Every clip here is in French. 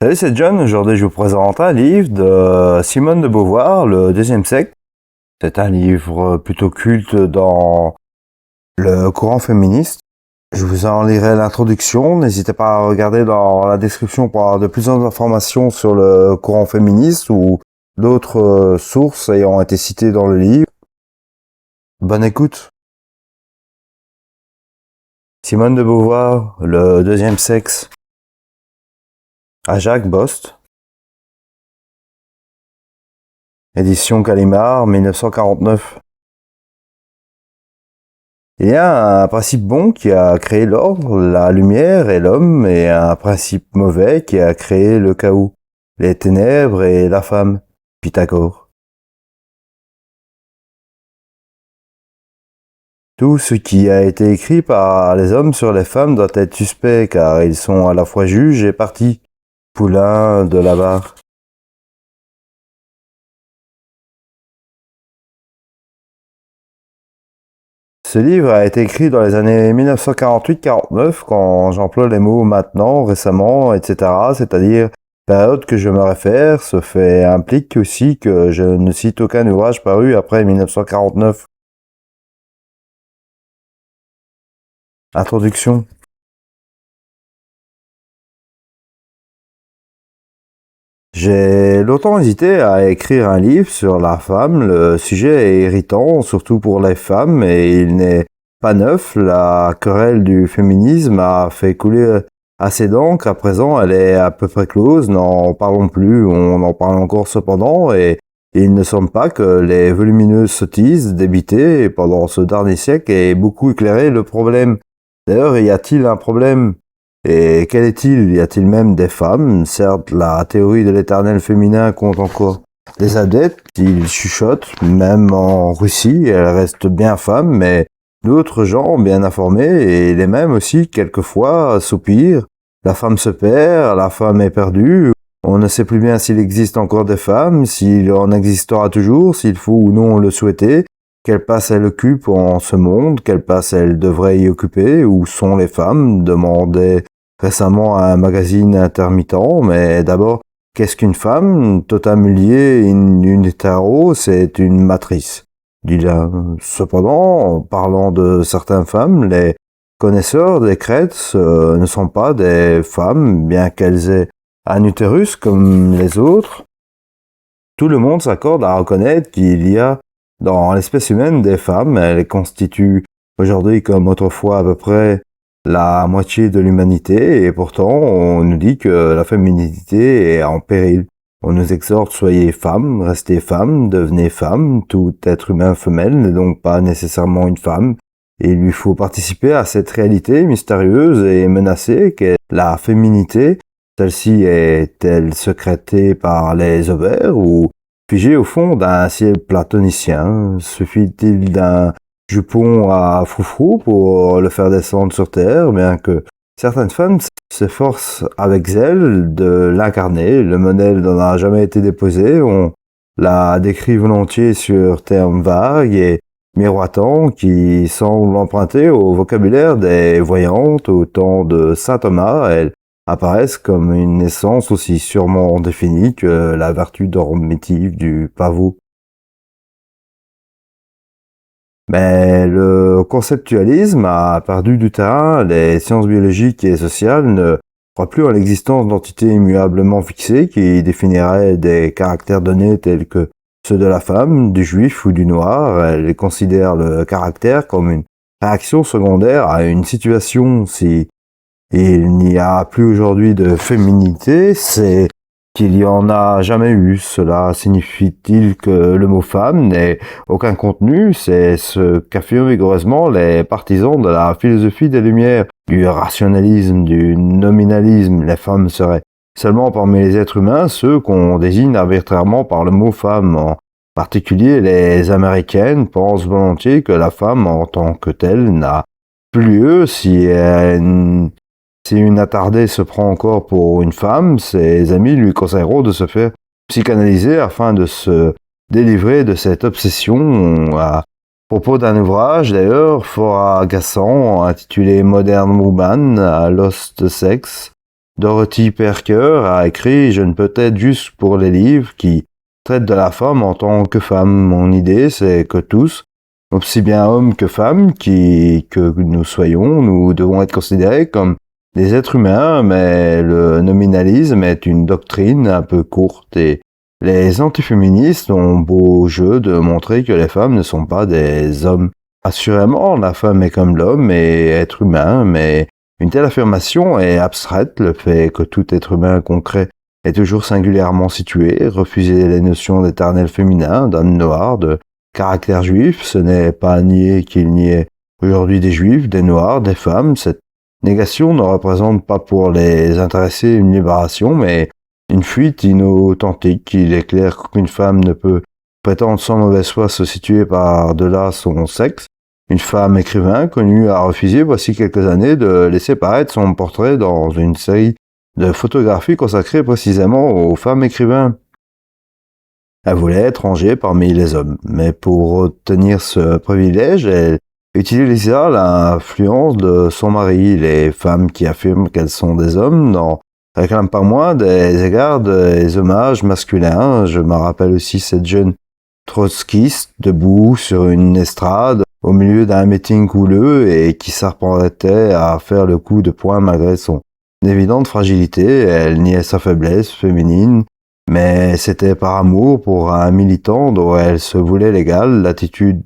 Salut, c'est John. Aujourd'hui, je vous présente un livre de Simone de Beauvoir, Le deuxième sexe. C'est un livre plutôt culte dans le courant féministe. Je vous en lirai l'introduction. N'hésitez pas à regarder dans la description pour avoir de plus d'informations sur le courant féministe ou d'autres sources ayant été citées dans le livre. Bonne écoute. Simone de Beauvoir, Le deuxième sexe. À Jacques Bost. Édition Gallimard, 1949. Il y a un principe bon qui a créé l'ordre, la lumière et l'homme, et un principe mauvais qui a créé le chaos, les ténèbres et la femme. Pythagore. Tout ce qui a été écrit par les hommes sur les femmes doit être suspect, car ils sont à la fois juges et partis. Poulain de la Barre. Ce livre a été écrit dans les années 1948-49, quand j'emploie les mots maintenant, récemment, etc., c'est-à-dire période que je me réfère. Ce fait implique aussi que je ne cite aucun ouvrage paru après 1949. Introduction. J'ai longtemps hésité à écrire un livre sur la femme. Le sujet est irritant, surtout pour les femmes, et il n'est pas neuf. La querelle du féminisme a fait couler assez d'encre. À présent, elle est à peu près close. N'en parlons plus, on en parle encore cependant, et il ne semble pas que les volumineuses sottises débitées pendant ce dernier siècle aient beaucoup éclairé le problème. D'ailleurs, y a-t-il un problème ? Et quel est-il? Y a-t-il même des femmes? Certes, la théorie de l'éternel féminin compte encore des adeptes, ils chuchotent, même en Russie, elle reste bien femme, mais d'autres gens bien informés, et les mêmes aussi, quelquefois, soupirent. La femme se perd, la femme est perdue, on ne sait plus bien s'il existe encore des femmes, s'il en existera toujours, s'il faut ou non le souhaiter. Quelle place elle occupe en ce monde? Quelle place elle devrait y occuper? Où sont les femmes? Demandait récemment un magazine intermittent. Mais d'abord, qu'est-ce qu'une femme? Totem lié in utero, c'est une matrice. Cependant, en parlant de certaines femmes, les connaisseurs des crêtes ne sont pas des femmes, bien qu'elles aient un utérus comme les autres. Tout le monde s'accorde à reconnaître qu'il y a dans l'espèce humaine des femmes. Elles constituent aujourd'hui comme autrefois à peu près la moitié de l'humanité, et pourtant on nous dit que la féminité est en péril. On nous exhorte: soyez femmes, restez femmes, devenez femmes. Tout être humain femelle n'est donc pas nécessairement une femme, et il lui faut participer à cette réalité mystérieuse et menacée qu'est la féminité. Celle-ci est-elle sécrétée par les ovaires ou figée au fond d'un ciel platonicien? Suffit-il d'un jupon à froufrou pour le faire descendre sur terre, bien que certaines femmes s'efforcent avec zèle de l'incarner? Le modèle n'en a jamais été déposé, on la décrit volontiers sur termes vagues et miroitants qui semblent emprunter au vocabulaire des voyantes. Au temps de saint Thomas, elles apparaissent comme une essence aussi sûrement définie que la vertu dormitive du pavot. Mais le conceptualisme a perdu du terrain. Les sciences biologiques et sociales ne croient plus en l'existence d'entités immuablement fixées qui définiraient des caractères donnés tels que ceux de la femme, du juif ou du noir. Elles considèrent le caractère comme une réaction secondaire à une situation. Si il n'y a plus aujourd'hui de féminité, c'est qu'il y en a jamais eu. Cela signifie-t-il que le mot femme n'ait aucun contenu? C'est ce qu'affirment vigoureusement les partisans de la philosophie des Lumières, du rationalisme, du nominalisme. Les femmes seraient seulement parmi les êtres humains ceux qu'on désigne arbitrairement par le mot femme. En particulier, les Américaines pensent volontiers que la femme en tant que telle n'a plus lieu. Si une attardée se prend encore pour une femme, ses amis lui conseilleront de se faire psychanalyser afin de se délivrer de cette obsession. À propos d'un ouvrage d'ailleurs fort agaçant intitulé Modern Woman, Lost Sex, Dorothy Parker a écrit « Je ne peux être juste pour les livres qui traitent de la femme en tant que femme. Mon idée, c'est que tous, aussi bien hommes que femmes, que nous soyons, nous devons être considérés comme des êtres humains, mais le nominalisme est une doctrine un peu courte et les antiféministes ont beau jeu de montrer que les femmes ne sont pas des hommes. Assurément, la femme est comme l'homme et être humain, mais une telle affirmation est abstraite. Le fait que tout être humain concret est toujours singulièrement situé, refuser les notions d'éternel féminin, d'âme noire, de caractère juif, ce n'est pas nier qu'il n'y ait aujourd'hui des juifs, des noirs, des femmes. Cette négation ne représente pas pour les intéressés une libération, mais une fuite inauthentique. Il est clair qu'une femme ne peut prétendre sans mauvaise foi se situer par-delà son sexe. Une femme écrivain connue a refusé voici quelques années de laisser paraître son portrait dans une série de photographies consacrées précisément aux femmes écrivains. Elle voulait être rangée parmi les hommes, mais pour obtenir ce privilège, elle utilisa l'influence de son mari. Les femmes qui affirment qu'elles sont des hommes n'en réclament pas moins des égards des hommages masculins. Je me rappelle aussi cette jeune trotskiste debout sur une estrade au milieu d'un meeting couleux et qui s'apprêtait à faire le coup de poing malgré son évidente fragilité. Elle niait sa faiblesse féminine, mais c'était par amour pour un militant dont elle se voulait l'égale. L'attitude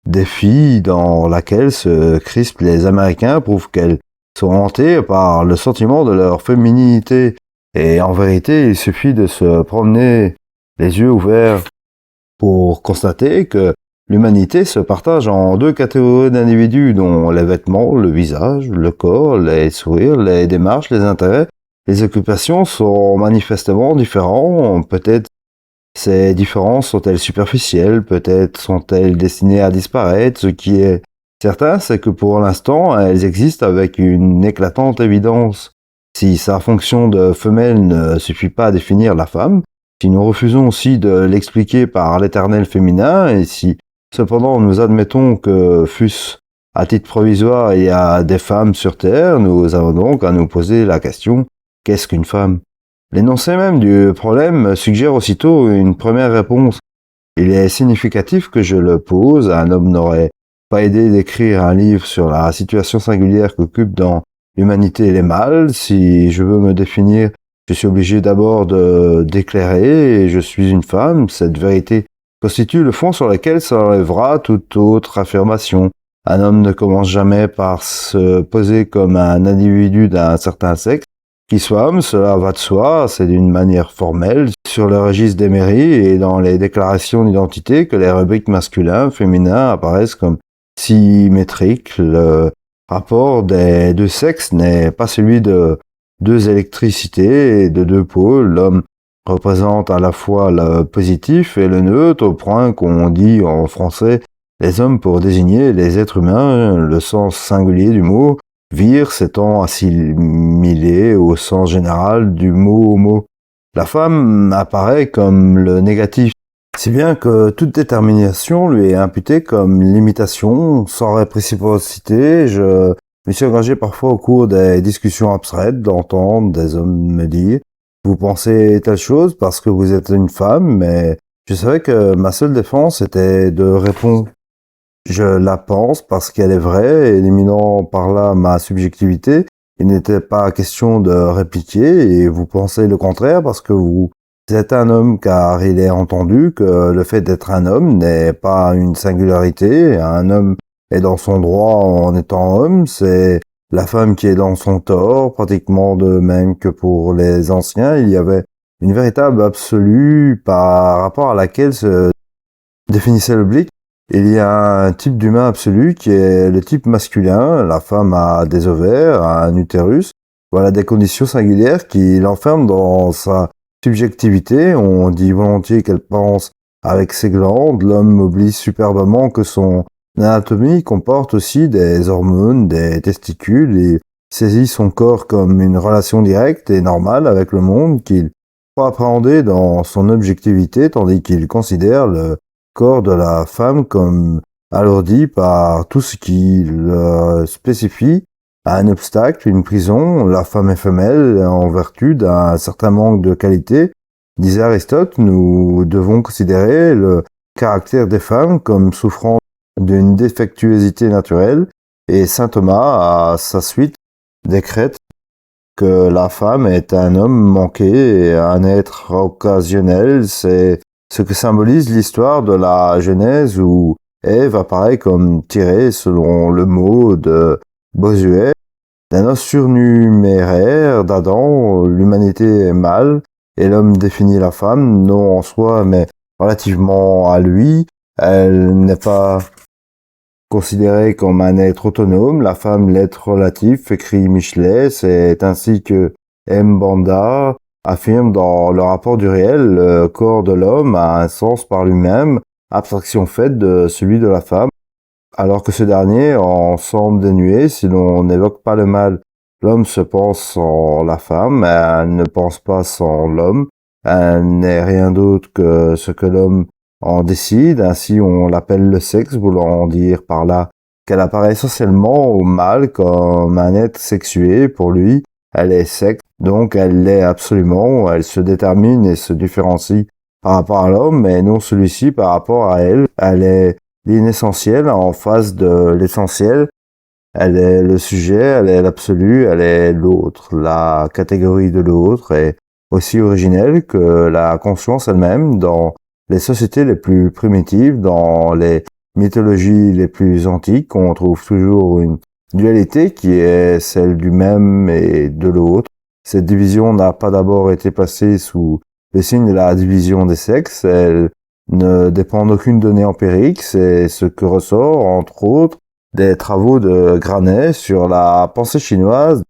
des filles dans laquelle se crispent les Américains prouve qu'elles sont hantées par le sentiment de leur féminité. Et en vérité, il suffit de se promener les yeux ouverts pour constater que l'humanité se partage en deux catégories d'individus dont les vêtements, le visage, le corps, les sourires, les démarches, les intérêts, les occupations sont manifestement différents. Peut-être ces différences sont-elles superficielles, peut-être sont-elles destinées à disparaître. Ce qui est certain, c'est que pour l'instant, elles existent avec une éclatante évidence. Si sa fonction de femelle ne suffit pas à définir la femme, si nous refusons aussi de l'expliquer par l'éternel féminin, et si cependant nous admettons que, fût-ce à titre provisoire, il y a des femmes sur Terre, nous avons donc à nous poser la question « qu'est-ce qu'une femme ?» L'énoncé même du problème suggère aussitôt une première réponse. Il est significatif que je le pose, un homme n'aurait pas aidé d'écrire un livre sur la situation singulière qu'occupent dans l'humanité les mâles. Si je veux me définir, je suis obligé d'abord de déclarer « je suis une femme ». Cette vérité constitue le fond sur lequel s'enlèvera toute autre affirmation. Un homme ne commence jamais par se poser comme un individu d'un certain sexe. Qu'il soit homme, cela va de soi, c'est d'une manière formelle, sur le registre des mairies et dans les déclarations d'identité que les rubriques masculins, féminins apparaissent comme symétriques. Le rapport des deux sexes n'est pas celui de deux électricités et de deux pôles. L'homme représente à la fois le positif et le neutre, au point qu'on dit en français les hommes pour désigner les êtres humains, le sens singulier du mot vir s'étant assimilé au sens général du mot homo. La femme apparaît comme le négatif, si bien que toute détermination lui est imputée comme limitation, sans réciprocité. Je me suis engagé parfois au cours des discussions abstraites d'entendre des hommes me dire « Vous pensez telle chose parce que vous êtes une femme », mais je savais que ma seule défense était de répondre « Je la pense parce qu'elle est vraie », éliminant par là ma subjectivité. Il n'était pas question de répliquer et vous pensez le contraire parce que vous êtes un homme, car il est entendu que le fait d'être un homme n'est pas une singularité. Un homme est dans son droit en étant homme, c'est la femme qui est dans son tort, pratiquement de même que pour les anciens. Il y avait une véritable absolue par rapport à laquelle se définissait l'oblique. Il y a un type d'humain absolu qui est le type masculin. La femme a des ovaires, a un utérus. Voilà des conditions singulières qui l'enferment dans sa subjectivité. On dit volontiers qu'elle pense avec ses glandes. L'homme oublie superbement que son anatomie comporte aussi des hormones, des testicules, et saisit son corps comme une relation directe et normale avec le monde qu'il faut appréhender dans son objectivité, tandis qu'il considère le corps de la femme comme alourdi par tout ce qui le spécifie un obstacle, une prison. La femme est femelle en vertu d'un certain manque de qualité. Disait Aristote, nous devons considérer le caractère des femmes comme souffrant d'une défectuosité naturelle, et saint Thomas, à sa suite, décrète que la femme est un homme manqué et un être occasionnel. C'est ce que symbolise l'histoire de la Genèse où Ève apparaît comme tirée, selon le mot de Bossuet, d'un os surnuméraire d'Adam. L'humanité est mâle et l'homme définit la femme, non en soi, mais relativement à lui. Elle n'est pas considérée comme un être autonome, la femme l'être relatif, écrit Michelet. C'est ainsi que M. Banda affirme dans le rapport du réel, le corps de l'homme a un sens par lui-même, abstraction faite de celui de la femme, alors que ce dernier en semble dénué si l'on n'évoque pas le mal. L'homme se pense sans la femme, elle ne pense pas sans l'homme, elle n'est rien d'autre que ce que l'homme en décide, ainsi on l'appelle le sexe, voulant dire par là qu'elle apparaît essentiellement au mâle comme un être sexué. Pour lui, elle est sexe, donc elle l'est absolument, elle se détermine et se différencie par rapport à l'homme, mais non celui-ci par rapport à elle. Elle est l'inessentiel en face de l'essentiel. Elle est le sujet, elle est l'absolu, elle est l'autre. La catégorie de l'autre est aussi originelle que la conscience elle-même. Dans les sociétés les plus primitives, dans les mythologies les plus antiques, on trouve toujours une dualité qui est celle du même et de l'autre. Cette division n'a pas d'abord été placée sous le signe de la division des sexes, elle ne dépend d'aucune donnée empirique, c'est ce que ressort, entre autres, des travaux de Granet sur la pensée chinoise,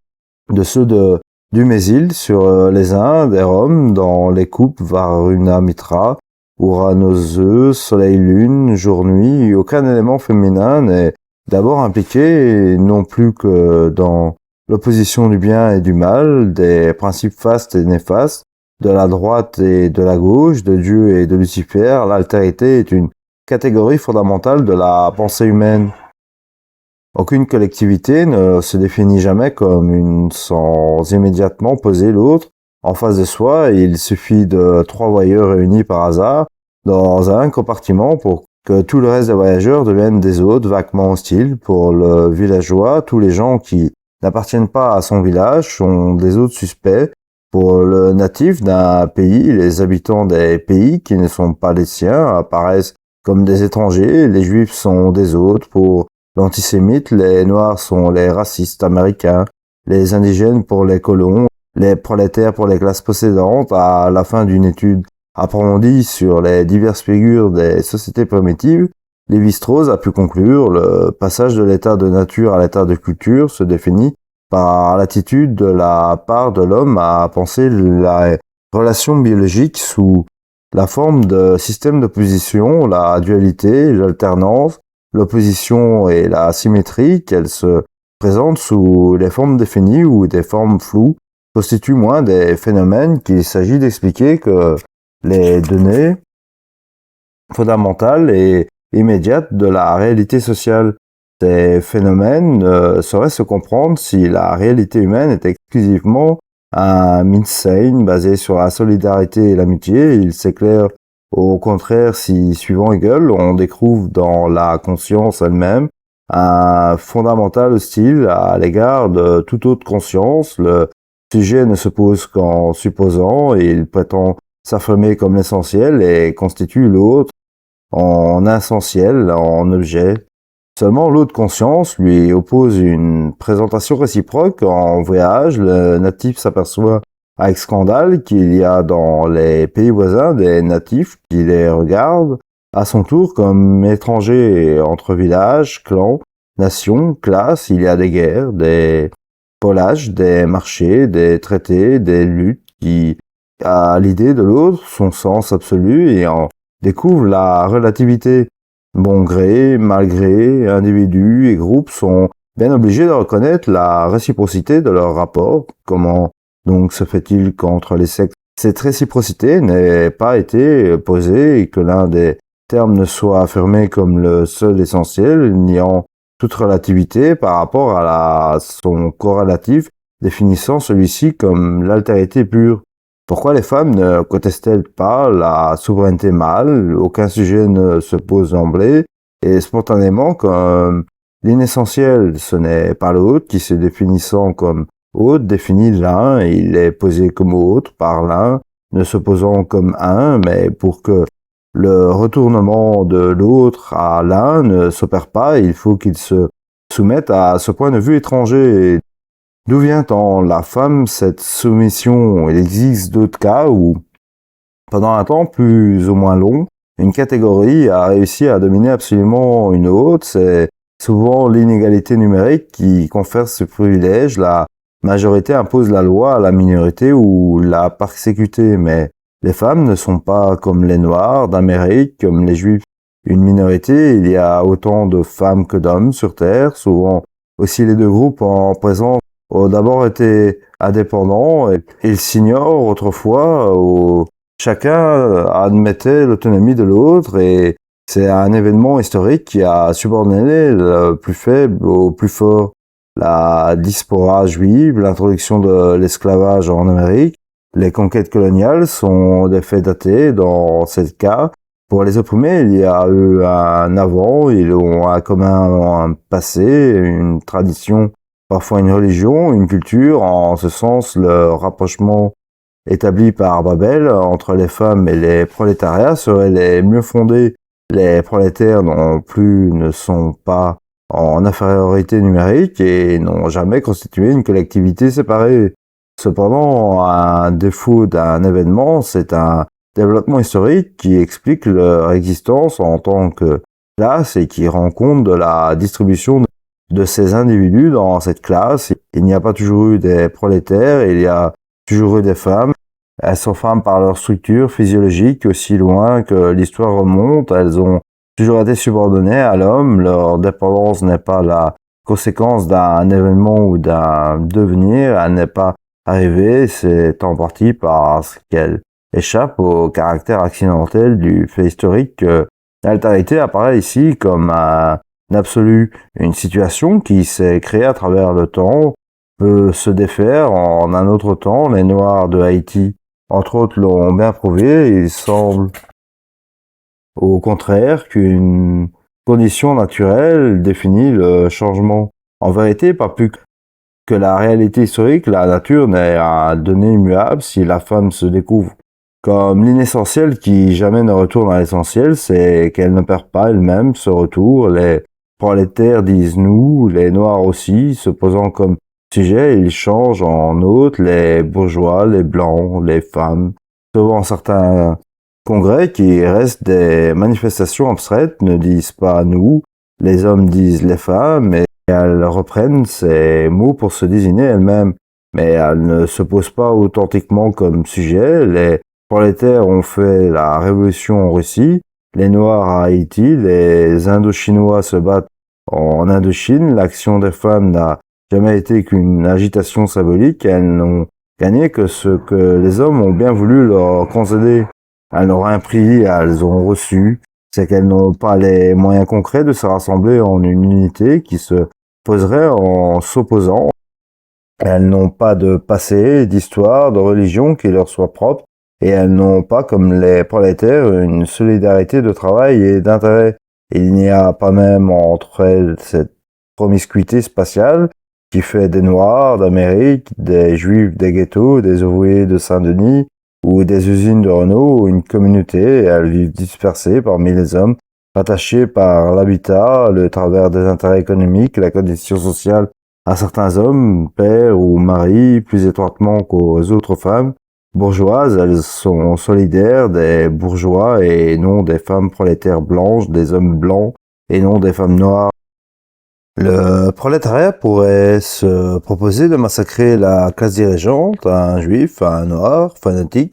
de ceux de Dumézil sur les Indes et Rome, dans les coupes Varuna Mitra, Uranus, Soleil-Lune, Jour-Nuit. Aucun élément féminin n'est d'abord impliqué, non plus que dans l'opposition du bien et du mal, des principes fastes et néfastes, de la droite et de la gauche, de Dieu et de Lucifer. L'altérité est une catégorie fondamentale de la pensée humaine. Aucune collectivité ne se définit jamais comme une sans immédiatement poser l'autre en face de soi. Il suffit de 3 voyageurs réunis par hasard dans un compartiment pour que tout le reste des voyageurs deviennent des hôtes vaguement hostiles. Pour le villageois, tous les gens qui n'appartiennent pas à son village sont des hôtes suspects. Pour le natif d'un pays, les habitants des pays qui ne sont pas les siens apparaissent comme des étrangers. Les juifs sont des hôtes. Pour l'antisémite, les noirs sont les racistes américains, les indigènes pour les colons, les prolétaires pour les classes possédantes. À la fin d'une étude approfondie sur les diverses figures des sociétés primitives, Lévi-Strauss a pu conclure: le passage de l'état de nature à l'état de culture se définit par l'attitude de la part de l'homme à penser la relation biologique sous la forme de système d'opposition, la dualité, l'alternance, l'opposition et la symétrie, qu'elle se présente sous les formes définies ou des formes floues, constituent moins des phénomènes qu'il s'agit d'expliquer que les données fondamentales et immédiates de la réalité sociale. Ces phénomènes ne sauraient se comprendre si la réalité humaine est exclusivement un Mindsane basé sur la solidarité et l'amitié. Il s'éclaire au contraire si, suivant Hegel, on découvre dans la conscience elle-même un fondamental hostile à l'égard de toute autre conscience. Le sujet ne se pose qu'en supposant, et il prétend s'affirmer comme l'essentiel et constitue l'autre en essentiel, en objet. Seulement l'autre conscience lui oppose une présentation réciproque. En voyage, le natif s'aperçoit avec scandale qu'il y a dans les pays voisins des natifs qui les regardent à son tour comme étrangers. Entre villages, clans, nations, classes, il y a des guerres, des polages, des marchés, des traités, des luttes qui, à l'idée de l'autre, son sens absolu et en découvre la relativité. Bon gré, mal gré, individus et groupes sont bien obligés de reconnaître la réciprocité de leurs rapports. Comment donc se fait-il qu'entre les sexes, cette réciprocité n'ait pas été posée et que l'un des termes ne soit affirmé comme le seul essentiel, niant toute relativité par rapport à son corrélatif, définissant celui-ci comme l'altérité pure. Pourquoi les femmes ne contestent-elles pas la souveraineté mâle? Aucun sujet ne se pose d'emblée, et spontanément comme l'inessentiel, ce n'est pas l'autre qui se définissant comme autre définit l'un, et il est posé comme autre par l'un, ne s'opposant comme un, mais pour que le retournement de l'autre à l'un ne s'opère pas, il faut qu'il se soumette à ce point de vue étranger. D'où vient en la femme cette soumission? Il existe d'autres cas où, pendant un temps plus ou moins long, une catégorie a réussi à dominer absolument une autre. C'est souvent l'inégalité numérique qui confère ce privilège. La majorité impose la loi à la minorité ou la persécutée, mais les femmes ne sont pas comme les Noirs d'Amérique, comme les Juifs. Une minorité, il y a autant de femmes que d'hommes sur Terre, souvent aussi les deux groupes en présence ont d'abord été indépendants et ils s'ignorent autrefois. Chacun admettait l'autonomie de l'autre et c'est un événement historique qui a subordonné le plus faible au plus fort. La diaspora juive, l'introduction de l'esclavage en Amérique, les conquêtes coloniales sont des faits datés dans ce cas. Pour les opprimés, il y a eu un avant, ils ont un commun un passé, une tradition, parfois une religion, une culture. En ce sens, le rapprochement établi par Babel entre les femmes et les prolétariats serait les mieux fondés. Les prolétaires non plus ne sont pas en infériorité numérique et n'ont jamais constitué une collectivité séparée. Cependant, un défaut d'un événement, c'est un développement historique qui explique leur existence en tant que classe et qui rend compte de la distribution de ces individus dans cette classe. Il n'y a pas toujours eu des prolétaires, il y a toujours eu des femmes. Elles sont femmes par leur structure physiologique, aussi loin que l'histoire remonte. Elles ont toujours été subordonnées à l'homme. Leur dépendance n'est pas la conséquence d'un événement ou d'un devenir. Elle n'est pas arrivée, c'est en partie parce qu'elle échappe au caractère accidentel du fait historique que l'altérité apparaît ici comme un absolu. Une situation qui s'est créée à travers le temps peut se défaire en un autre temps. Les Noirs de Haïti, entre autres, l'ont bien prouvé. Il semble au contraire qu'une condition naturelle définit le changement. En vérité, pas plus que la réalité historique, la nature n'est un donné immuable. Si la femme se découvre comme l'inessentiel qui jamais ne retourne à l'essentiel, c'est qu'elle ne perd pas elle-même ce retour. Les prolétaires disent nous, les noirs aussi, se posant comme sujet, ils changent en autres, les bourgeois, les blancs, les femmes. Souvent certains congrès qui restent des manifestations abstraites ne disent pas nous, les hommes disent les femmes, et elles reprennent ces mots pour se désigner elles-mêmes. Mais elles ne se posent pas authentiquement comme sujet. Les prolétaires ont fait la révolution en Russie, les Noirs à Haïti, les Indochinois se battent en Indochine. L'action des femmes n'a jamais été qu'une agitation symbolique. Elles n'ont gagné que ce que les hommes ont bien voulu leur concéder. Elles n'ont rien pris, elles ont reçu. C'est qu'elles n'ont pas les moyens concrets de se rassembler en une unité qui se poserait en s'opposant. Elles n'ont pas de passé, d'histoire, de religion qui leur soit propre, et elles n'ont pas, comme les prolétaires, une solidarité de travail et d'intérêt. Il n'y a pas même entre elles cette promiscuité spatiale qui fait des Noirs d'Amérique, des Juifs des ghettos, des ouvriers de Saint-Denis ou des usines de Renault une communauté. Elles vivent dispersées parmi les hommes, rattachées par l'habitat, le travers des intérêts économiques, la condition sociale à certains hommes, pères ou maris, plus étroitement qu'aux autres femmes bourgeoises. Elles sont solidaires des bourgeois et non des femmes prolétaires blanches, des hommes blancs et non des femmes noires. Le prolétariat pourrait se proposer de massacrer la classe dirigeante, un juif, un noir, fanatique,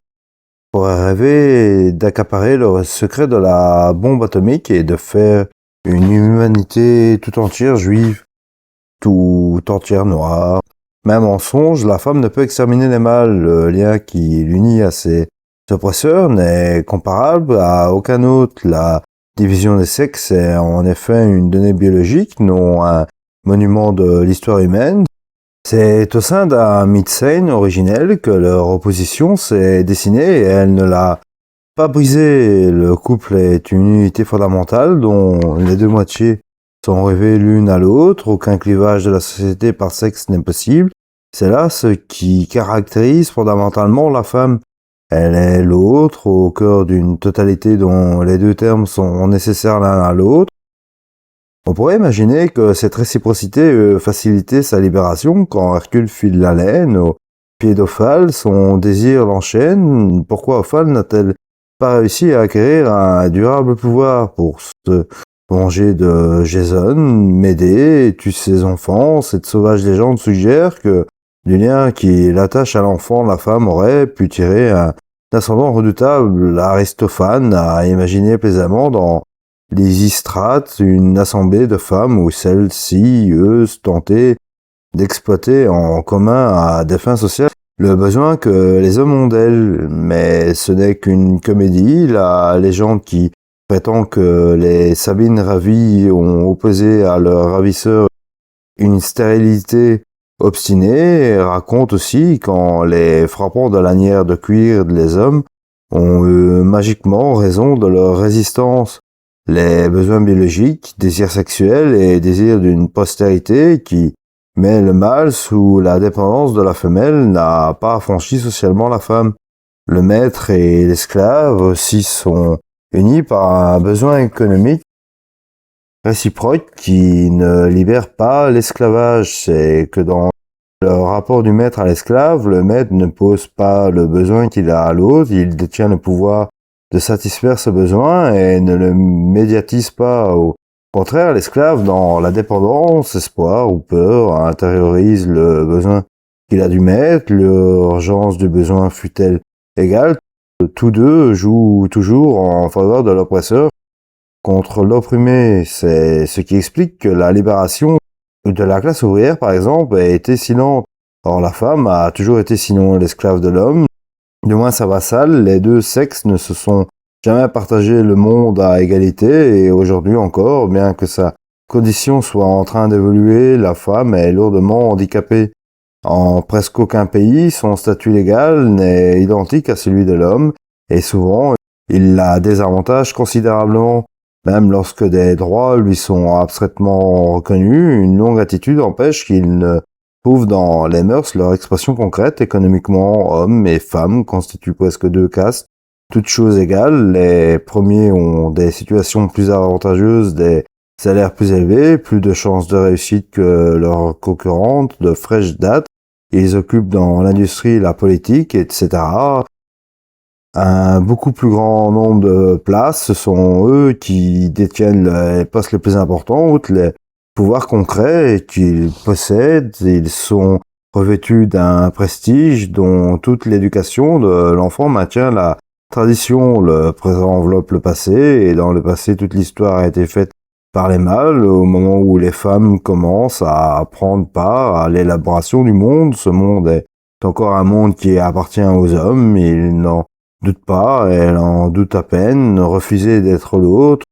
pourrait rêver d'accaparer le secret de la bombe atomique et de faire une humanité tout entière juive, tout entière noire. Même en songe, la femme ne peut exterminer les mâles. Le lien qui l'unit à ses oppresseurs n'est comparable à aucun autre. La division des sexes est en effet une donnée biologique, non un monument de l'histoire humaine. C'est au sein d'un mythe sain originel que leur opposition s'est dessinée et elle ne l'a pas brisée. Le couple est une unité fondamentale dont les deux moitiés sont rêvées l'une à l'autre. Aucun clivage de la société par sexe n'est possible. C'est là ce qui caractérise fondamentalement la femme. Elle est l'autre, au cœur d'une totalité dont les deux termes sont nécessaires l'un à l'autre. On pourrait imaginer que cette réciprocité facilitait sa libération quand Hercule file la laine au pied d'Ophale, son désir l'enchaîne. Pourquoi Ophale n'a-t-elle pas réussi à acquérir un durable pouvoir pour se venger de Jason, Médée, tue ses enfants? Cette sauvage légende suggère que du lien qui l'attache à l'enfant, la femme aurait pu tirer un ascendant redoutable. Aristophane a imaginé plaisamment dans Lysistrate une assemblée de femmes où celles-ci, tentaient d'exploiter en commun à des fins sociales le besoin que les hommes ont d'elles. Mais ce n'est qu'une comédie. La légende qui prétend que les Sabines ravies ont opposé à leur ravisseur une stérilité obstinée raconte aussi quand les frappants de lanières de cuir des hommes ont eu magiquement raison de leur résistance. Les besoins biologiques, désirs sexuels et désirs d'une postérité qui met le mâle sous la dépendance de la femelle n'a pas affranchi socialement la femme. Le maître et l'esclave aussi sont unis par un besoin économique réciproque qui ne libère pas l'esclavage. C'est que dans le rapport du maître à l'esclave, le maître ne pose pas le besoin qu'il a à l'autre, il détient le pouvoir de satisfaire ce besoin et ne le médiatise pas. Au contraire, l'esclave, dans la dépendance, espoir ou peur, intériorise le besoin qu'il a du maître, l'urgence du besoin fut-elle égale. Tous deux jouent toujours en faveur de l'oppresseur contre l'opprimé. C'est ce qui explique que la libération de la classe ouvrière, par exemple, a été si lente. Or, la femme a toujours été sinon l'esclave de l'homme, du moins sa vassale. Les deux sexes ne se sont jamais partagé le monde à égalité et aujourd'hui encore, bien que sa condition soit en train d'évoluer, la femme est lourdement handicapée. En presque aucun pays, son statut légal n'est identique à celui de l'homme et souvent, il la désavantage considérablement. Même lorsque des droits lui sont abstraitement reconnus, une longue attitude empêche qu'il ne trouve dans les mœurs leur expression concrète. Économiquement, hommes et femmes constituent presque deux castes. Toutes choses égales, les premiers ont des situations plus avantageuses, des salaires plus élevés, plus de chances de réussite que leurs concurrentes de fraîche date. Ils occupent dans l'industrie, la politique, etc. Un beaucoup plus grand nombre de places, ce sont eux qui détiennent les postes les plus importants, outre les pouvoirs concrets qu'ils possèdent. Ils sont revêtus d'un prestige dont toute l'éducation de l'enfant maintient la tradition. Le présent enveloppe le passé, et dans le passé, toute l'histoire a été faite par les mâles. Au moment où les femmes commencent à prendre part à l'élaboration du monde, ce monde est encore un monde qui appartient aux hommes. Ils n'en doute pas, elle en doute à peine. Refuser d'être l'autre,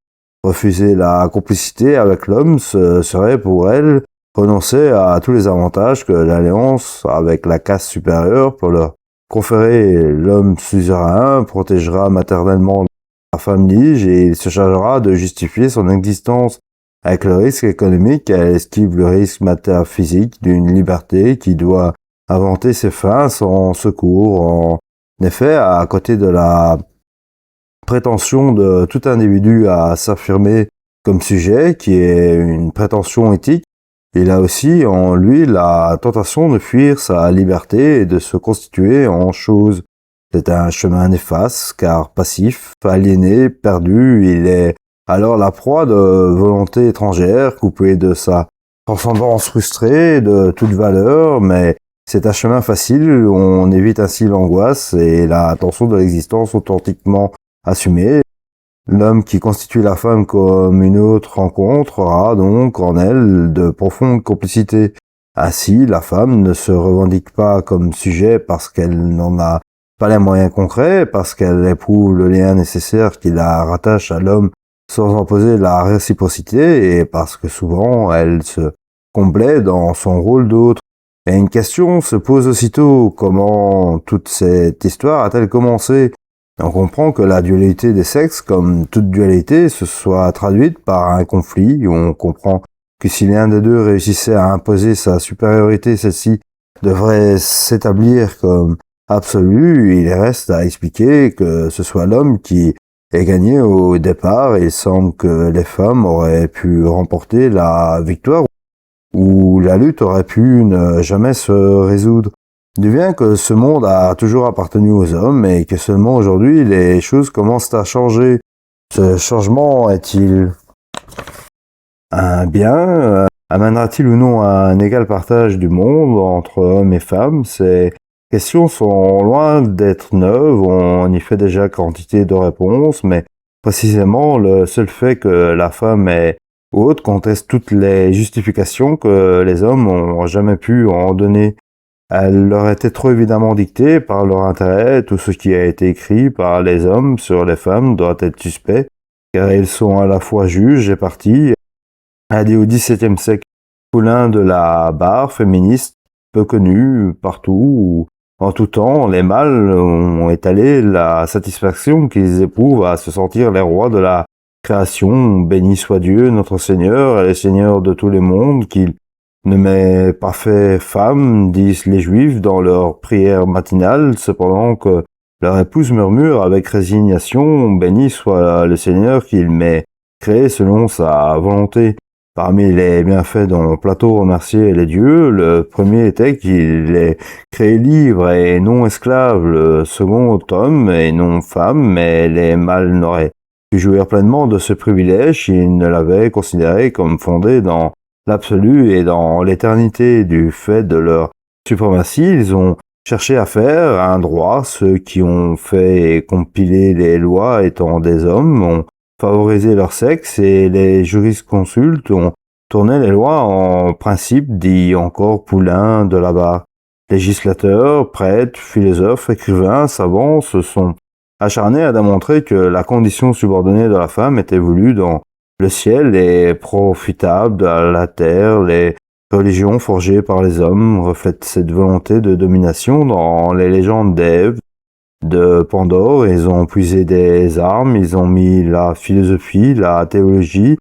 refuser la complicité avec l'homme, ce serait pour elle renoncer à tous les avantages que l'alliance avec la caste supérieure peut leur conférer. L'homme suzerain protégera maternellement la femme lige et il se chargera de justifier son existence. Avec le risque économique, elle esquive le risque métaphysique d'une liberté qui doit inventer ses fins sans secours. En effet, à côté de la prétention de tout individu à s'affirmer comme sujet, qui est une prétention éthique, il a aussi en lui la tentation de fuir sa liberté et de se constituer en chose. C'est un chemin néfaste, car passif, aliéné, perdu, il est alors la proie de volontés étrangères, coupé de sa transcendance frustrée, de toute valeur, mais c'est un chemin facile, on évite ainsi l'angoisse et la tension de l'existence authentiquement assumée. L'homme qui constitue la femme comme une autre rencontrera donc en elle de profondes complicités. Ainsi, la femme ne se revendique pas comme sujet parce qu'elle n'en a pas les moyens concrets, parce qu'elle éprouve le lien nécessaire qui la rattache à l'homme sans imposer la réciprocité et parce que souvent elle se complaît dans son rôle d'autre. Et une question se pose aussitôt, comment toute cette histoire a-t-elle commencé? On comprend que la dualité des sexes, comme toute dualité, se soit traduite par un conflit, où on comprend que si l'un des deux réussissait à imposer sa supériorité, celle-ci devrait s'établir comme absolue. Il reste à expliquer que ce soit l'homme qui ait gagné au départ. Il semble que les femmes auraient pu remporter la victoire, où la lutte aurait pu ne jamais se résoudre. Il devient que ce monde a toujours appartenu aux hommes et que seulement aujourd'hui les choses commencent à changer. Ce changement est-il un bien? Amènera-t-il ou non un égal partage du monde entre hommes et femmes? Ces questions sont loin d'être neuves, on y fait déjà quantité de réponses, mais précisément le seul fait que la femme est haute conteste toutes les justifications que les hommes ont jamais pu en donner. Elle leur était trop évidemment dictée par leur intérêt. Tout ce qui a été écrit par les hommes sur les femmes doit être suspect, car ils sont à la fois juges et partis. Allé au XVIIe siècle, poulain de la barre féministe, peu connu partout, où en tout temps, les mâles ont étalé la satisfaction qu'ils éprouvent à se sentir les rois de la création. Béni soit Dieu, notre Seigneur, et le Seigneur de tous les mondes, qu'il ne m'ait pas fait femme, disent les Juifs dans leur prière matinale, cependant que leur épouse murmure avec résignation, béni soit le Seigneur qu'il m'ait créé selon sa volonté. Parmi les bienfaits dont Platon remerciait les dieux, le premier était qu'il les créait libres et non esclaves, le second homme et non femme, mais les mâles n'auraient pu jouir pleinement de ce privilège s'ils ne l'avaient considéré comme fondé dans l'absolu et dans l'éternité. Du fait de leur suprématie, ils ont cherché à faire un droit. Ceux qui ont fait et compilé les lois étant des hommes ont favorisé leur sexe et les jurisconsultes ont tourné les lois en principe, dit encore Poulain de la Barre. Législateurs, prêtres, philosophes, écrivains, savants se sont acharnés à démontrer que la condition subordonnée de la femme était voulue dans le ciel et profitable à la terre. Les religions forgées par les hommes reflètent cette volonté de domination. Dans les légendes d'Ève, de Pandore, ils ont puisé des armes, ils ont mis la philosophie, la théologie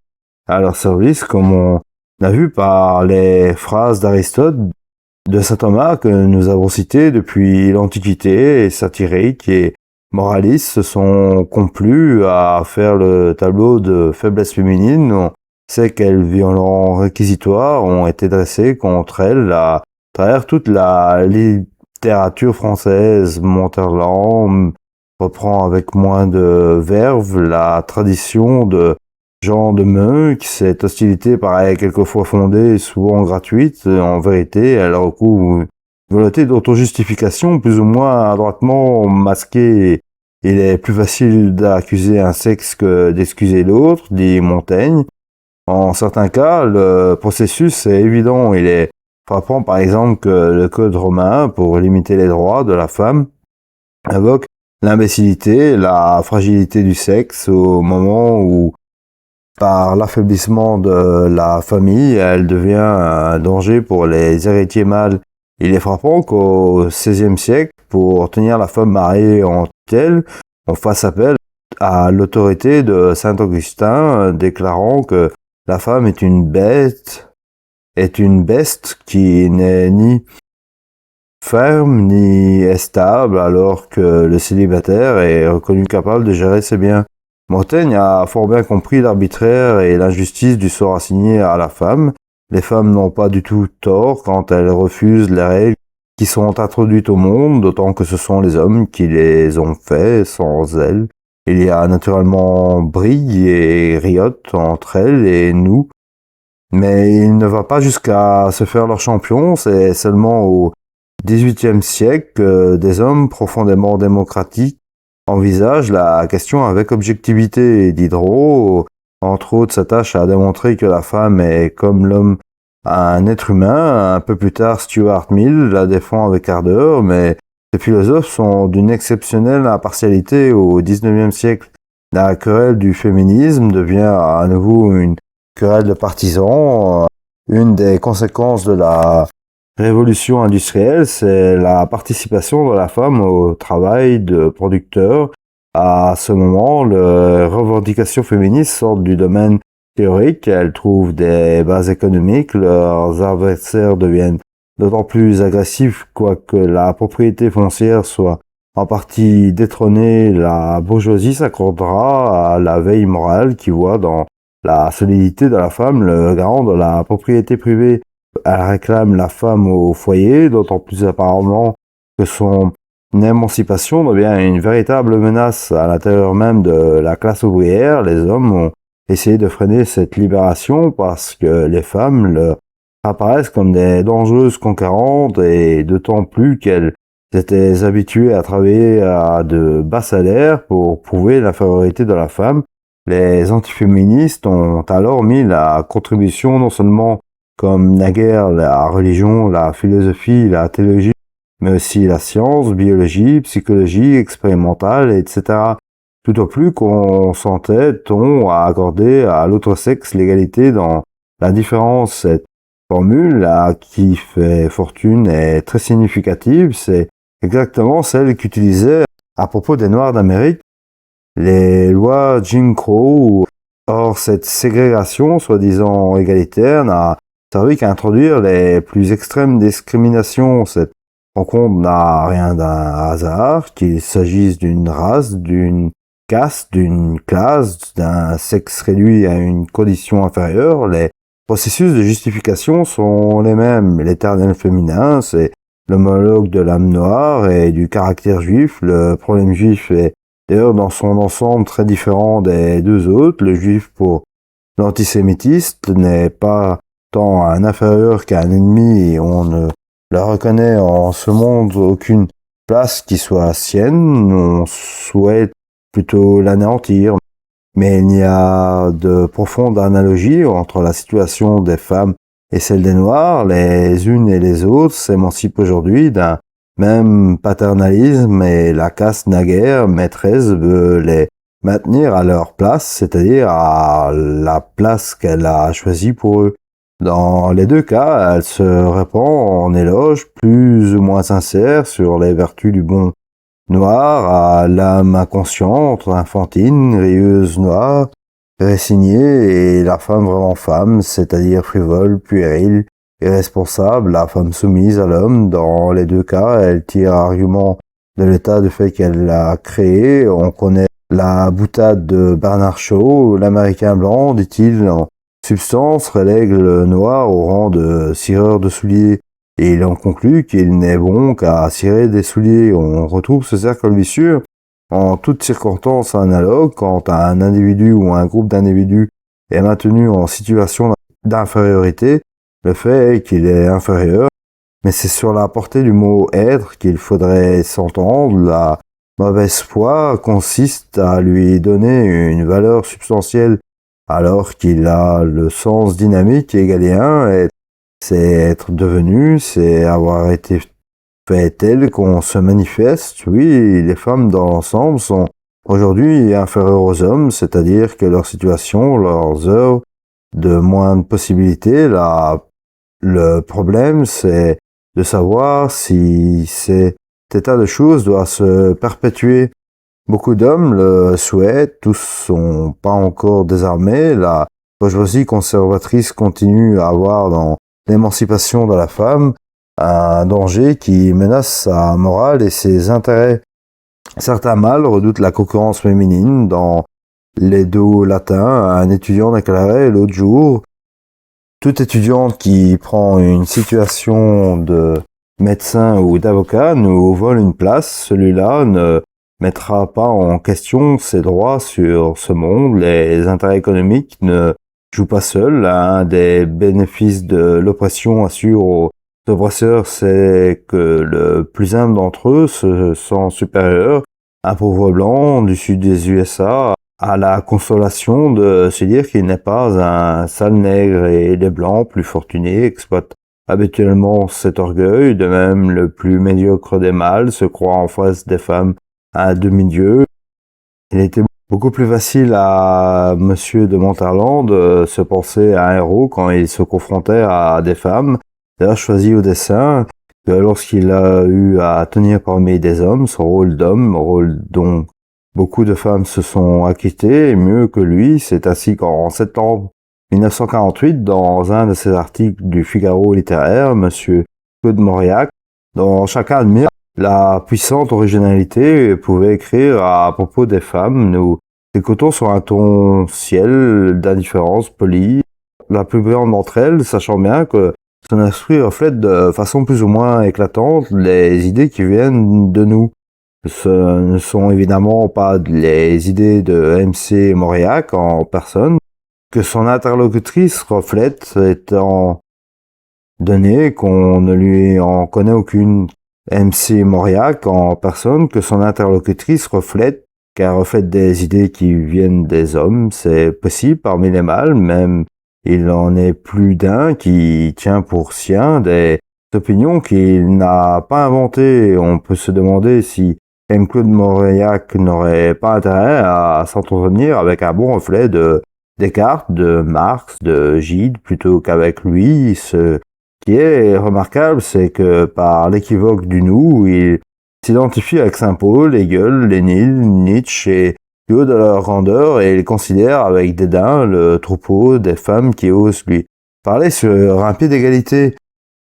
à leur service, comme on a vu par les phrases d'Aristote, de saint Thomas que nous avons citées depuis l'Antiquité, et satiriques et moralistes se sont complus à faire le tableau de faiblesse féminine. On sait quels violents réquisitoires ont été dressés contre elle à travers toute la littérature française. Monterland reprend avec moins de verve la tradition de Jean de Meung. Cette hostilité paraît quelquefois fondée et souvent gratuite. En vérité, elle recouvre une volonté d'auto-justification plus ou moins adroitement masquée. Il est plus facile d'accuser un sexe que d'excuser l'autre, dit Montaigne. En certains cas, le processus est évident. Il est frappant par exemple que le code romain, pour limiter les droits de la femme, invoque l'imbécilité, la fragilité du sexe au moment où, par l'affaiblissement de la famille, elle devient un danger pour les héritiers mâles. Il est frappant qu'au XVIe siècle, pour tenir la femme mariée en tutelle, on fasse appel à l'autorité de saint Augustin, déclarant que la femme est une bête qui n'est ni ferme ni stable, alors que le célibataire est reconnu capable de gérer ses biens. Montaigne a fort bien compris l'arbitraire et l'injustice du sort assigné à la femme. Les femmes n'ont pas du tout tort quand elles refusent les règles qui sont introduites au monde, d'autant que ce sont les hommes qui les ont fait sans elles. Il y a naturellement brille et riotte entre elles et nous, mais il ne va pas jusqu'à se faire leur champion. C'est seulement au XVIIIe siècle que des hommes profondément démocratiques envisagent la question avec objectivité. Diderot, entre autres, s'attache à démontrer que la femme est comme l'homme un être humain. Un peu plus tard, Stuart Mill la défend avec ardeur, mais ces philosophes sont d'une exceptionnelle impartialité au XIXe siècle. la querelle du féminisme devient à nouveau une querelle de partisans. Une des conséquences de la révolution industrielle, c'est la participation de la femme au travail de producteur. À ce moment, les revendications féministes sortent du domaine théorique, elles trouvent des bases économiques, leurs adversaires deviennent d'autant plus agressifs, quoique la propriété foncière soit en partie détrônée, la bourgeoisie s'accordera à la veille morale qui voit dans la solidité de la femme le garant de la propriété privée. Elle réclame la femme au foyer, d'autant plus apparemment que son émancipation devient une véritable menace à l'intérieur même de la classe ouvrière. Les hommes ont essayé de freiner cette libération parce que les femmes leur apparaissent comme des dangereuses conquérantes et d'autant plus qu'elles étaient habituées à travailler à de bas salaires pour prouver l'infériorité de la femme. Les antiféministes ont alors mis la contribution non seulement comme naguère la religion, la philosophie, la théologie, mais aussi la science, biologie, psychologie, expérimentale, etc. Tout au plus qu'on s'entête-on à accorder à l'autre sexe l'égalité dans la différence. Cette formule-là qui fait fortune est très significative, c'est exactement celle qu'utilisaient à propos des Noirs d'Amérique les lois Jim Crow. Or, cette ségrégation, soi-disant égalitaire, n'a servi qu'à introduire les plus extrêmes discriminations. Cette rencontre n'a rien d'un hasard, qu'il s'agisse d'une race, d'une caste, d'une classe, d'un sexe réduit à une condition inférieure. Les processus de justification sont les mêmes. L'éternel féminin, c'est l'homologue de l'âme noire et du caractère juif. Le problème juif est d'ailleurs dans son ensemble très différent des deux autres. Le juif pour l'antisémitiste n'est pas tant un inférieur qu'un ennemi et on ne le reconnaît en ce monde aucune place qui soit sienne. On souhaite plutôt l'anéantir. Mais il y a de profondes analogies entre la situation des femmes et celle des Noirs. Les unes et les autres s'émancipent aujourd'hui d'un même paternalisme et la caste naguère maîtresse veut les maintenir à leur place, c'est-à-dire à la place qu'elle a choisie pour eux. Dans les deux cas, elle se répand en éloges plus ou moins sincères sur les vertus du bon noir à l'âme inconsciente, infantine, rieuse noire, résignée, et la femme vraiment femme, c'est-à-dire frivole, puérile, irresponsable, la femme soumise à l'homme. Dans les deux cas, elle tire argument de l'état de fait qu'elle l'a créé. On connaît la boutade de Bernard Shaw, l'Américain blanc, dit-il, en substance, relègue le noir au rang de cireur de souliers. Et il en conclut qu'il n'est bon qu'à cirer des souliers. On retrouve ce cercle vicieux en toutes circonstances analogues quand un individu ou un groupe d'individus est maintenu en situation d'infériorité. Le fait est qu'il est inférieur, mais c'est sur la portée du mot être qu'il faudrait s'entendre. La mauvaise foi consiste à lui donner une valeur substantielle alors qu'il a le sens dynamique égalien. C'est être devenu, c'est avoir été fait tel qu'on se manifeste. Oui, les femmes dans l'ensemble sont aujourd'hui inférieures aux hommes, c'est-à-dire que leur situation, leurs œuvres de moindre possibilité. Le problème, c'est de savoir si cet état de choses doit se perpétuer. Beaucoup d'hommes le souhaitent, tous sont pas encore désarmés. La bourgeoisie conservatrice continue à avoir dans l'émancipation de la femme un danger qui menace sa morale et ses intérêts. Certains mâles redoutent la concurrence féminine. Dans l'Edo latin, un étudiant déclarait l'autre jour: toute étudiante qui prend une situation de médecin ou d'avocat nous vole une place. Celui-là ne mettra pas en question ses droits sur ce monde. Les intérêts économiques ne jouent pas seuls. L'un des bénéfices de l'oppression assure aux oppresseurs, c'est que le plus humble d'entre eux se sent supérieur. Un pauvre blanc du sud des USA a la consolation de se dire qu'il n'est pas un sale nègre, et les blancs plus fortunés exploitent habituellement cet orgueil. De même, le plus médiocre des mâles se croit en face des femmes un demi-dieu. Il était beaucoup plus facile à Monsieur de Montalent de se penser à un héros quand il se confrontait à des femmes. D'ailleurs, choisi au dessin, que lorsqu'il a eu à tenir parmi des hommes, son rôle d'homme, rôle dont beaucoup de femmes se sont acquittées, et mieux que lui, c'est ainsi qu'en septembre 1948, dans un de ses articles du Figaro littéraire, Monsieur Claude Mauriac, dont chacun admire la puissante originalité, pouvait écrire à propos des femmes. Nous écoutons sur un ton ciel d'indifférence polie, la plus brillante d'entre elles, sachant bien que son esprit reflète de façon plus ou moins éclatante les idées qui viennent de nous. Ce ne sont évidemment pas les idées de MC Mauriac en personne, que son interlocutrice reflète, étant donné qu'on ne lui en connaît aucune. MC Mauriac en personne, que son interlocutrice reflète, car reflète des idées qui viennent des hommes, c'est possible parmi les mâles, même il en est plus d'un qui tient pour sien des opinions qu'il n'a pas inventées. On peut se demander si M. Claude Mauriac n'aurait pas intérêt à s'entretenir avec un bon reflet de Descartes, de Marx, de Gide, plutôt qu'avec lui. Ce qui est remarquable, c'est que par l'équivoque du nous, il s'identifie avec Saint-Paul, Hegel, Lénine, Nietzsche et du haut de leur grandeur, et il considère avec dédain le troupeau des femmes qui osent lui parler sur un pied d'égalité.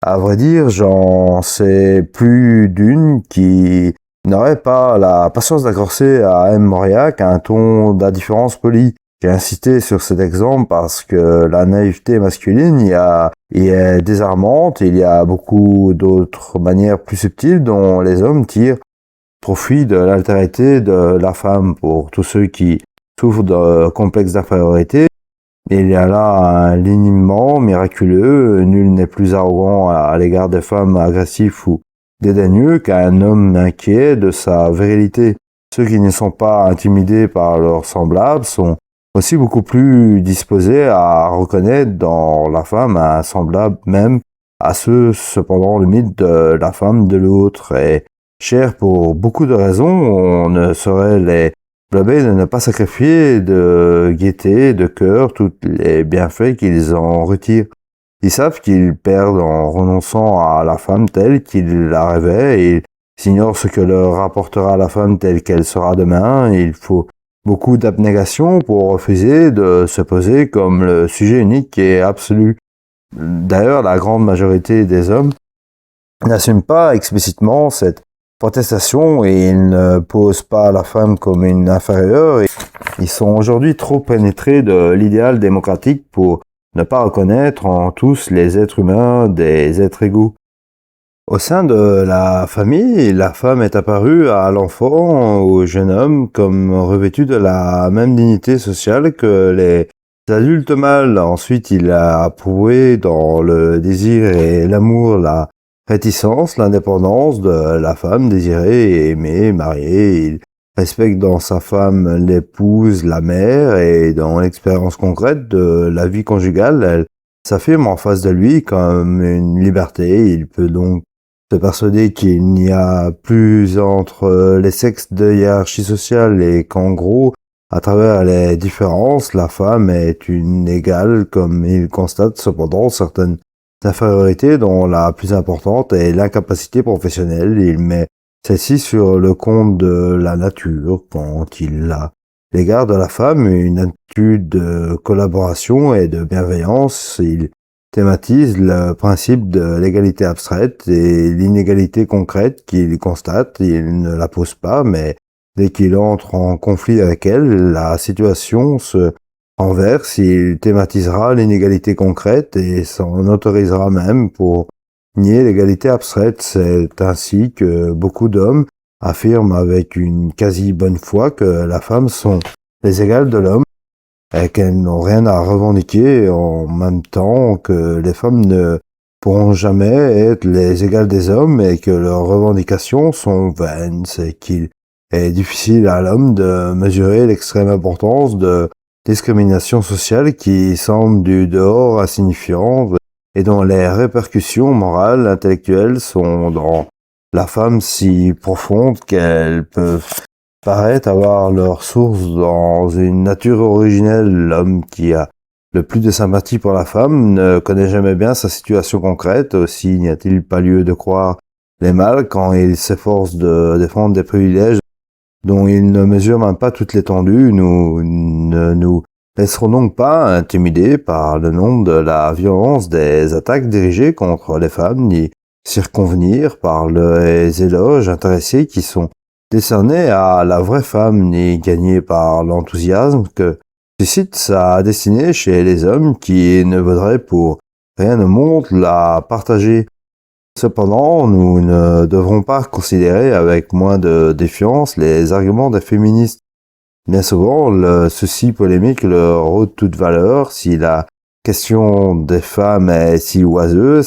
À vrai dire, j'en sais plus d'une qui n'aurait pas la patience d'accorcer à M. Mauriac un ton d'indifférence polie. J'ai insisté sur cet exemple parce que la naïveté masculine y est désarmante. Il y a beaucoup d'autres manières plus subtiles dont les hommes tirent profit de l'altérité de la femme. Pour tous ceux qui souffrent de complexes d'infériorité, il y a là un liniment miraculeux. Nul n'est plus arrogant à l'égard des femmes agressifs ou dédaigneux qu'un homme inquiet de sa virilité. Ceux qui ne sont pas intimidés par leurs semblables sont aussi beaucoup plus disposés à reconnaître dans la femme un semblable, même à ceux, cependant, le mythe de la femme de l'autre est cher pour beaucoup de raisons. On ne saurait les blâmer de ne pas sacrifier de gaieté, de cœur, tous les bienfaits qu'ils en retirent. Ils savent qu'ils perdent en renonçant à la femme telle qu'ils la rêvaient, et ils ignorent ce que leur rapportera la femme telle qu'elle sera demain. Il faut beaucoup d'abnégation pour refuser de se poser comme le sujet unique et absolu. D'ailleurs, la grande majorité des hommes n'assument pas explicitement cette protestation et ils ne posent pas la femme comme une inférieure. Ils sont aujourd'hui trop pénétrés de l'idéal démocratique pour ne pas reconnaître en tous les êtres humains des êtres égaux. Au sein de la famille, la femme est apparue à l'enfant, au jeune homme, comme revêtue de la même dignité sociale que les adultes mâles. Ensuite, il a prouvé dans le désir et l'amour la réticence, l'indépendance de la femme désirée, aimée, mariée. Il respecte dans sa femme l'épouse, la mère, et dans l'expérience concrète de la vie conjugale, elle s'affirme en face de lui comme une liberté. Il peut donc se persuader qu'il n'y a plus entre les sexes de hiérarchie sociale et qu'en gros, à travers les différences, la femme est une égale, comme il constate cependant certaines infériorités dont la plus importante est l'incapacité professionnelle. Il met celle-ci sur le compte de la nature quand il a l'égard de la femme une attitude de collaboration et de bienveillance. Il thématise le principe de l'égalité abstraite et l'inégalité concrète qu'il constate. Il ne la pose pas, mais dès qu'il entre en conflit avec elle, la situation se renverse. Il thématisera l'inégalité concrète et s'en autorisera même pour nier l'égalité abstraite. C'est ainsi que beaucoup d'hommes affirment avec une quasi bonne foi que la femme sont les égales de l'homme et qu'elles n'ont rien à revendiquer, en même temps que les femmes ne pourront jamais être les égales des hommes et que leurs revendications sont vaines. C'est qu'il est difficile à l'homme de mesurer l'extrême importance de discrimination sociale qui semble du dehors insignifiante et dont les répercussions morales, intellectuelles sont dans la femme si profondes qu'elles peuvent paraît avoir leur source dans une nature originelle. L'homme qui a le plus de sympathie pour la femme ne connaît jamais bien sa situation concrète. Aussi n'y a-t-il pas lieu de croire les mâles quand ils s'efforcent de défendre des privilèges dont ils ne mesurent même pas toute l'étendue. Nous ne nous laisserons donc pas intimider par le nombre de la violence des attaques dirigées contre les femmes, ni circonvenir par les éloges intéressés qui sont décernés à la vraie femme, ni gagner par l'enthousiasme que suscite sa destinée chez les hommes qui ne voudraient pour rien au monde la partager. Cependant, nous ne devrons pas considérer avec moins de défiance les arguments des féministes. Bien souvent, le souci polémique leur ôte toute valeur. Si la question des femmes est si oiseuse,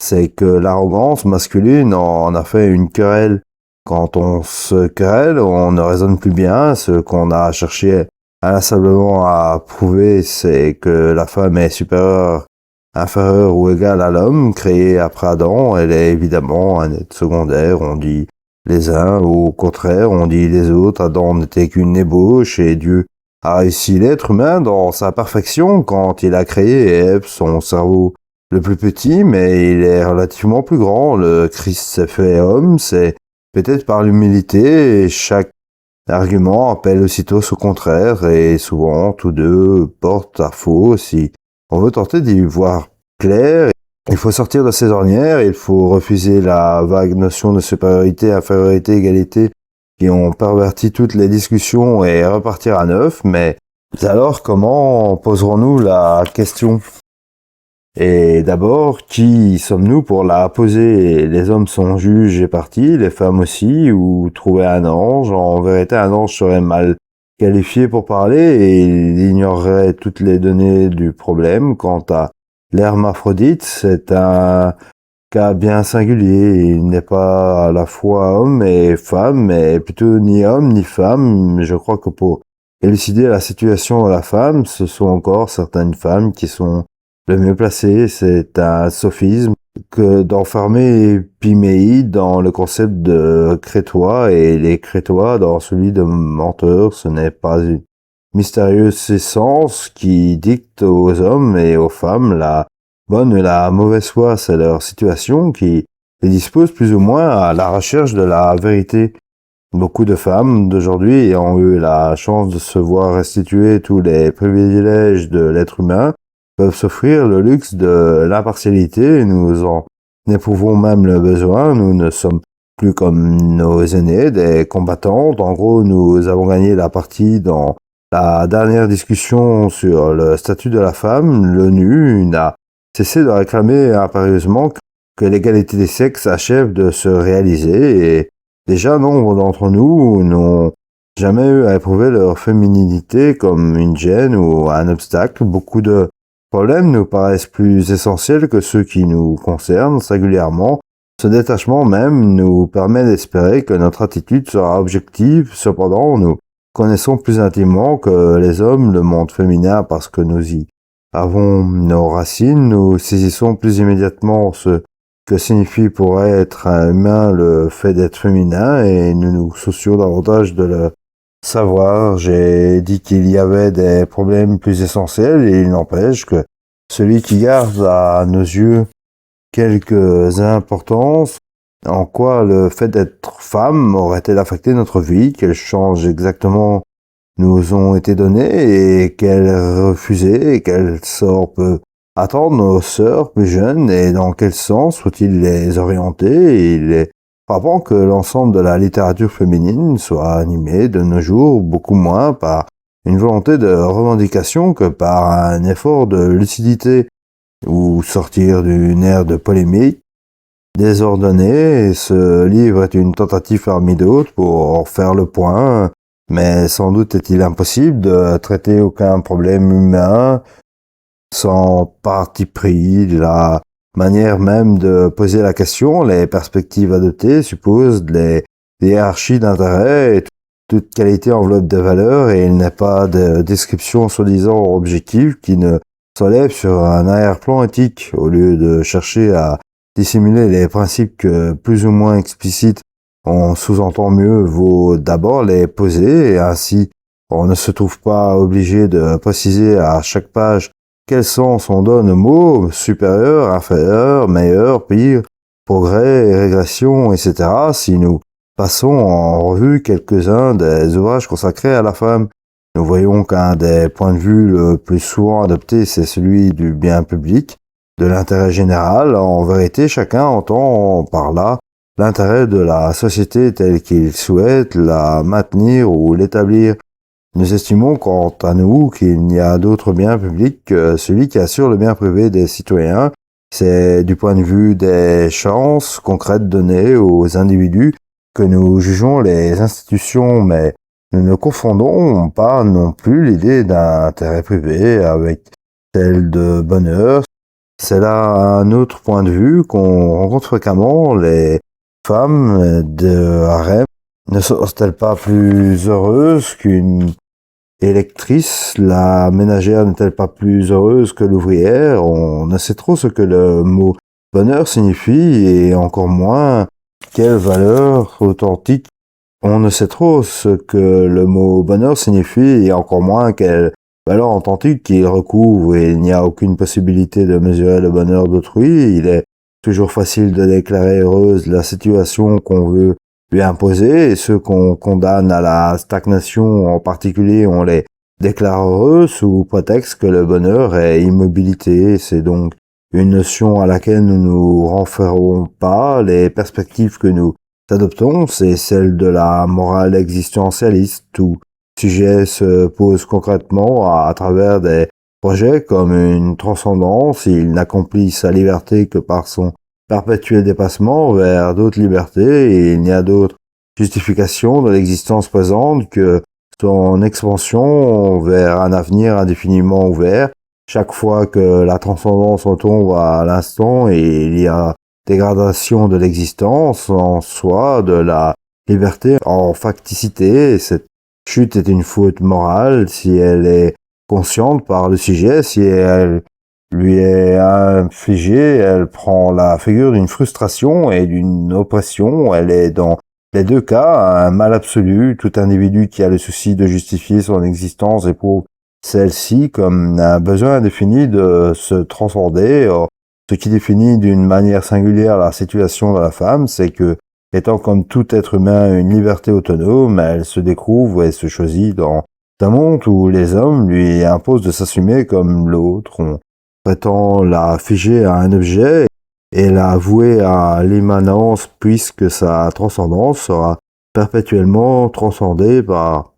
c'est que l'arrogance masculine en a fait une querelle. Quand on se querelle, on ne raisonne plus bien. Ce qu'on a cherché inlassablement à prouver, c'est que la femme est supérieure, inférieure ou égale à l'homme, créé après Adam. Elle est évidemment un être secondaire, on dit les uns, ou au contraire, on dit les autres. Adam n'était qu'une ébauche et Dieu a réussi l'être humain dans sa perfection quand il a créé Ève, son cerveau le plus petit, mais il est relativement plus grand. Le Christ s'est fait homme, c'est peut-être par l'humilité, et chaque argument appelle aussitôt son contraire, et souvent tous deux portent à faux. Si on veut tenter d'y voir clair, il faut sortir de ses ornières, il faut refuser la vague notion de supériorité, infériorité, égalité qui ont perverti toutes les discussions et repartir à neuf. Mais alors comment poserons-nous la question ? Et d'abord, qui sommes-nous pour la poser ? Les hommes sont juges et partis, les femmes aussi, ou trouver un ange. En vérité, un ange serait mal qualifié pour parler et il ignorerait toutes les données du problème. Quant à l'hermaphrodite, c'est un cas bien singulier. Il n'est pas à la fois homme et femme, mais plutôt ni homme ni femme. Je crois que pour élucider la situation de la femme, ce sont encore certaines femmes qui sont le mieux placé. C'est un sophisme que d'enfermer Piméide dans le concept de crétois et les crétois dans celui de menteur. Ce n'est pas une mystérieuse essence qui dicte aux hommes et aux femmes la bonne et la mauvaise foi. C'est leur situation qui les dispose plus ou moins à la recherche de la vérité. Beaucoup de femmes d'aujourd'hui ayant eu la chance de se voir restituer tous les privilèges de l'être humain peuvent s'offrir le luxe de l'impartialité. Nous en éprouvons même le besoin. Nous ne sommes plus comme nos aînés, des combattantes. En gros, nous avons gagné la partie dans la dernière discussion sur le statut de la femme. L'ONU n'a cessé de réclamer impérieusement que l'égalité des sexes achève de se réaliser, et déjà nombre d'entre nous n'ont jamais eu à éprouver leur féminité comme une gêne ou un obstacle. Beaucoup de problèmes nous paraissent plus essentiels que ceux qui nous concernent singulièrement. Ce détachement même nous permet d'espérer que notre attitude sera objective. Cependant, nous connaissons plus intimement que les hommes le monde féminin parce que nous y avons nos racines. Nous saisissons plus immédiatement ce que signifie pour être un humain le fait d'être féminin, et nous nous soucions davantage de le savoir. J'ai dit qu'il y avait des problèmes plus essentiels, et il n'empêche que celui qui garde à nos yeux quelques importances, en quoi le fait d'être femme aurait-elle affecté notre vie, quels changes exactement nous ont été donnés et quels refusés, et quel sort peut attendre nos sœurs plus jeunes, et dans quel sens faut-il les orienter. Il est frappant que l'ensemble de la littérature féminine soit animé de nos jours beaucoup moins par une volonté de revendication que par un effort de lucidité, ou sortir d'une ère de polémique désordonnée. Ce livre est une tentative parmi d'autres pour faire le point, mais sans doute est-il impossible de traiter aucun problème humain sans parti pris. La manière même de poser la question, les perspectives adoptées supposent les hiérarchies d'intérêts, et toute qualité enveloppe de valeurs, et il n'est pas de description soi-disant objective qui ne s'enlève sur un arrière-plan éthique. Au lieu de chercher à dissimuler les principes que plus ou moins explicites on sous-entend mieux vaut d'abord les poser, et ainsi on ne se trouve pas obligé de préciser à chaque page quel sens on donne aux mots supérieur, inférieur, meilleur, pire, progrès, régression, etc. si nous passons en revue quelques-uns des ouvrages consacrés à la femme. Nous voyons qu'un des points de vue le plus souvent adopté, c'est celui du bien public, de l'intérêt général. En vérité, chacun entend par là l'intérêt de la société tel qu'il souhaite la maintenir ou l'établir. Nous estimons quant à nous qu'il n'y a d'autre bien public que celui qui assure le bien privé des citoyens. C'est du point de vue des chances concrètes données aux individus que nous jugeons les institutions, mais nous ne confondons pas non plus l'idée d'intérêt privé avec celle de bonheur. C'est là un autre point de vue qu'on rencontre fréquemment. Les femmes de harem ne sont-elles pas plus heureuses qu'une électrice? La ménagère n'est-elle pas plus heureuse que l'ouvrière? On ne sait trop ce que le mot bonheur signifie et encore moins quelle valeur authentique. On ne sait trop ce que le mot bonheur signifie et encore moins quelle valeur authentique qu'il recouvre, et il n'y a aucune possibilité de mesurer le bonheur d'autrui. Il est toujours facile de déclarer heureuse la situation qu'on veut lui imposer, et ceux qu'on condamne à la stagnation en particulier, on les déclare heureux sous prétexte que le bonheur est immobilité. C'est donc une notion à laquelle nous nous renfermons pas. Les perspectives que nous adoptons, c'est celle de la morale existentialiste. Tout sujet se pose concrètement à travers des projets comme une transcendance. Il n'accomplit sa liberté que par son perpétuel dépassement vers d'autres libertés, et il n'y a d'autre justification de l'existence présente que son expansion vers un avenir indéfiniment ouvert. Chaque fois que la transcendance retombe à l'instant, et il y a dégradation de l'existence en soi, de la liberté en facticité. Cette chute est une faute morale si elle est consciente par le sujet. Si elle lui est infligée, elle prend la figure d'une frustration et d'une oppression. Elle est dans les deux cas un mal absolu. Tout individu qui a le souci de justifier son existence éprouve celle-ci comme un besoin indéfini de se transcender. Ce qui définit d'une manière singulière la situation de la femme, c'est que, étant comme tout être humain une liberté autonome, elle se découvre et se choisit dans un monde où les hommes lui imposent de s'assumer comme l'autre. On prétend la figer à un objet et la vouer à l'immanence, puisque sa transcendance sera perpétuellement transcendée par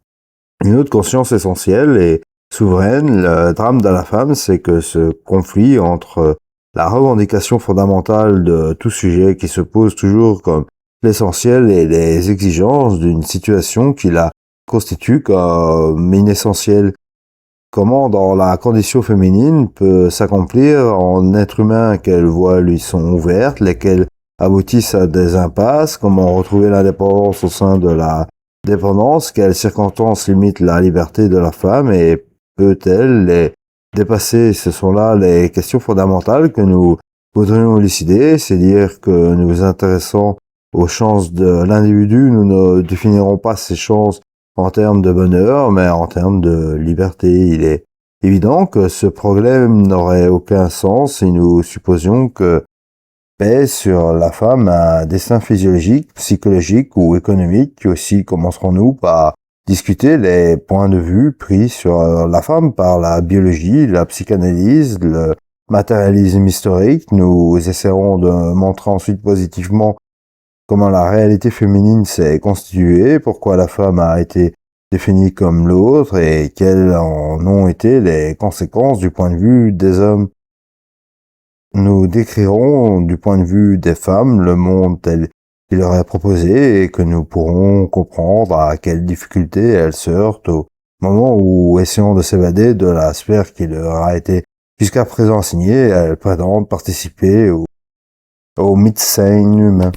une autre conscience essentielle et souveraine. Le drame de la femme, c'est que ce conflit entre la revendication fondamentale de tout sujet qui se pose toujours comme l'essentiel et les exigences d'une situation qui la constitue comme inessentielle. Comment dans la condition féminine peut s'accomplir en être humain? Quelles voies lui sont ouvertes, lesquelles aboutissent à des impasses? Comment retrouver l'indépendance au sein de la dépendance? Quelles circonstances limitent la liberté de la femme et peut-elle les dépasser? Ce sont là les questions fondamentales que nous voudrions élucider. C'est dire que nous nous intéressons aux chances de l'individu. Nous ne définirons pas ces chances en termes de bonheur, mais en termes de liberté. Il est évident que ce problème n'aurait aucun sens si nous supposions que pèse sur la femme un destin physiologique, psychologique ou économique. Aussi commencerons-nous par discuter les points de vue pris sur la femme par la biologie, la psychanalyse, le matérialisme historique. Nous essaierons de montrer ensuite positivement comment la réalité féminine s'est constituée, pourquoi la femme a été définie comme l'autre et quelles en ont été les conséquences du point de vue des hommes. Nous décrirons du point de vue des femmes le monde tel qu'il leur est proposé et que nous pourrons comprendre à quelles difficultés elles se heurtent au moment où, essayant de s'évader de la sphère qui leur a été jusqu'à présent assignée, elles prétendent participer au Mitsein humain.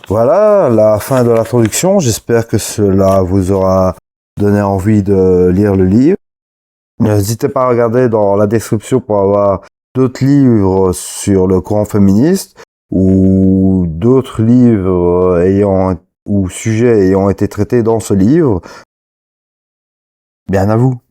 Voilà la fin de l'introduction. J'espère que cela vous aura donné envie de lire le livre. N'hésitez pas à regarder dans la description pour avoir d'autres livres sur le courant féministe ou d'autres livres ou sujets ayant été traités dans ce livre, bien à vous.